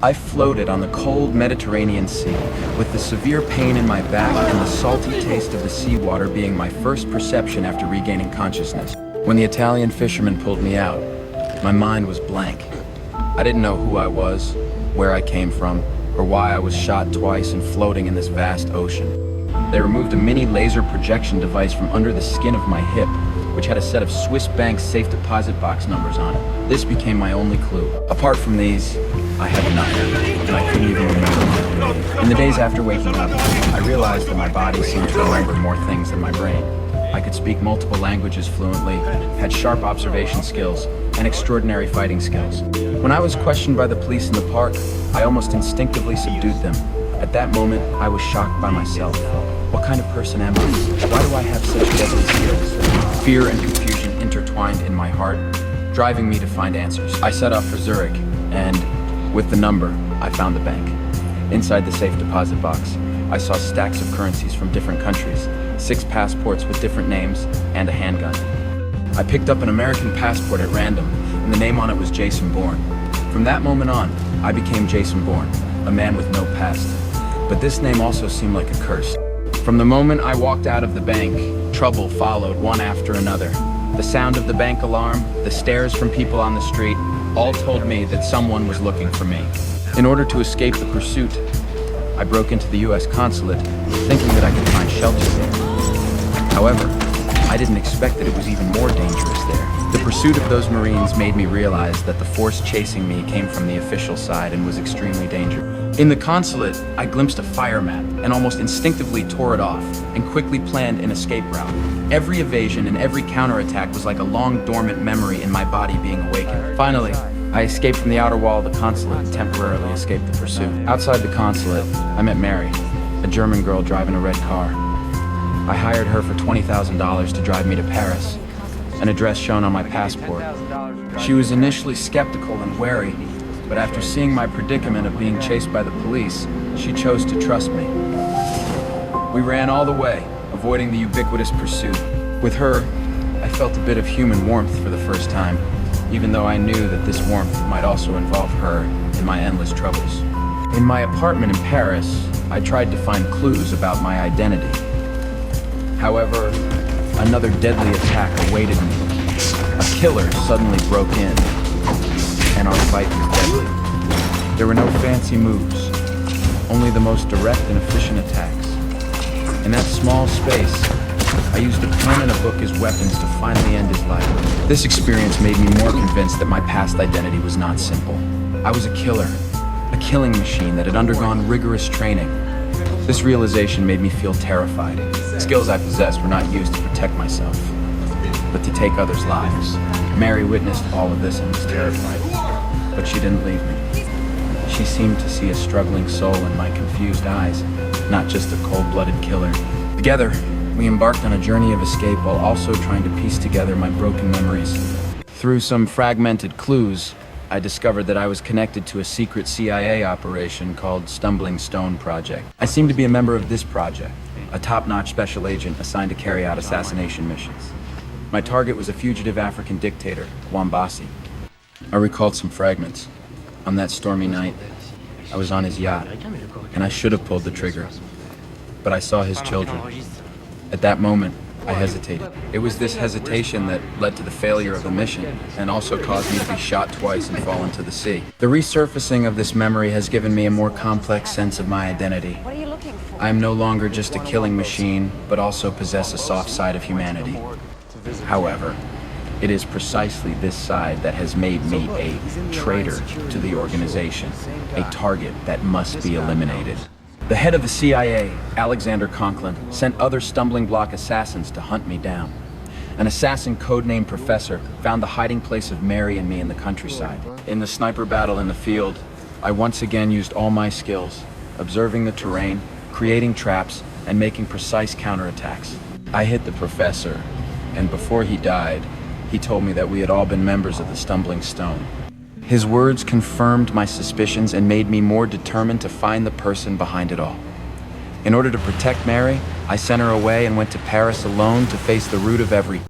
I floated on the cold Mediterranean Sea, with the severe pain in my back and the salty taste of the seawater being my first perception after regaining consciousness. When the Italian fisherman pulled me out, my mind was blank. I didn't know who I was, where I came from, or why I was shot twice and floating in this vast ocean. They removed a mini laser projection device from under the skin of my hip, which had a set of Swiss bank safe deposit box numbers on it. This became my only clue. Apart from these, I had nothing, and I couldn't even remember. In the days after waking up, I realized that my body seemed to remember more things than my brain. I could speak multiple languages fluently, had sharp observation skills, and extraordinary fighting skills. When I was questioned by the police in the park, I almost instinctively subdued them. At that moment, I was shocked by myself. What kind of person am I? Why do I have such deadly skills? Fear and confusion intertwined in my heart, driving me to find answers. I set off for Zurich, and with the number, I found the bank. Inside the safe deposit box, I saw stacks of currencies from different countries, 6 passports with different names, and a handgun. I picked up an American passport at random, and the name on it was Jason Bourne. From that moment on, I became Jason Bourne, a man with no past. But this name also seemed like a curse. From the moment I walked out of the bank, trouble followed one after another. The sound of the bank alarm, the stares from people on the street, all told me that someone was looking for me. In order to escape the pursuit, I broke into the US consulate, thinking that I could find shelter there. However, I didn't expect that it was even more dangerous there. The pursuit of those Marines made me realize that the force chasing me came from the official side and was extremely dangerous. In the consulate, I glimpsed a fire map and almost instinctively tore it off and quickly planned an escape route. Every evasion and every counterattack was like a long dormant memory in my body being awakened. Finally, I escaped from the outer wall of the consulate and temporarily escaped the pursuit. Outside the consulate, I met Mary, a German girl driving a red car. I hired her for $20,000 to drive me to Paris, an address shown on my passport. She was initially skeptical and wary, but after seeing my predicament of being chased by the police, she chose to trust me. We ran all the way, avoiding the ubiquitous pursuit. With her, I felt a bit of human warmth for the first time, even though I knew that this warmth might also involve her in my endless troubles. In my apartment in Paris, I tried to find clues about my identity. However, another deadly attack awaited me. A killer suddenly broke in, and our fight was deadly. There were no fancy moves, only the most direct and efficient attacks. In that small space, I used a pen and a book as weapons to finally end his life. This experience made me more convinced that my past identity was not simple. I was a killer, a killing machine that had undergone rigorous training. This realization made me feel terrified. The skills I possessed were not used to protect myself, but to take others' lives. Mary witnessed all of this and was terrified, but she didn't leave me. She seemed to see a struggling soul in my confused eyes, not just a cold-blooded killer. Together, we embarked on a journey of escape while also trying to piece together my broken memories. Through some fragmented clues, I discovered that I was connected to a secret CIA operation called Stumbling Stone Project. I seemed to be a member of this project, a top-notch special agent assigned to carry out assassination missions. My target was a fugitive African dictator, Wambasi. I recalled some fragments. On that stormy night, I was on his yacht, and I should have pulled the trigger, but I saw his children. At that moment, I hesitated. It was this hesitation that led to the failure of the mission and also caused me to be shot twice and fall into the sea. The resurfacing of this memory has given me a more complex sense of my identity. I am no longer just a killing machine, but also possess a soft side of humanity. However, it is precisely this side that has made me a traitor to the organization, a target that must be eliminated. The head of the CIA, Alexander Conklin, sent other stumbling block assassins to hunt me down. An assassin codenamed Professor found the hiding place of Mary and me in the countryside. In the sniper battle in the field, I once again used all my skills, observing the terrain, creating traps, and making precise counterattacks. I hit the Professor, and before he died, he told me that we had all been members of the Stumbling Stone. His words confirmed my suspicions and made me more determined to find the person behind it all. In order to protect Mary, I sent her away and went to Paris alone to face the root of every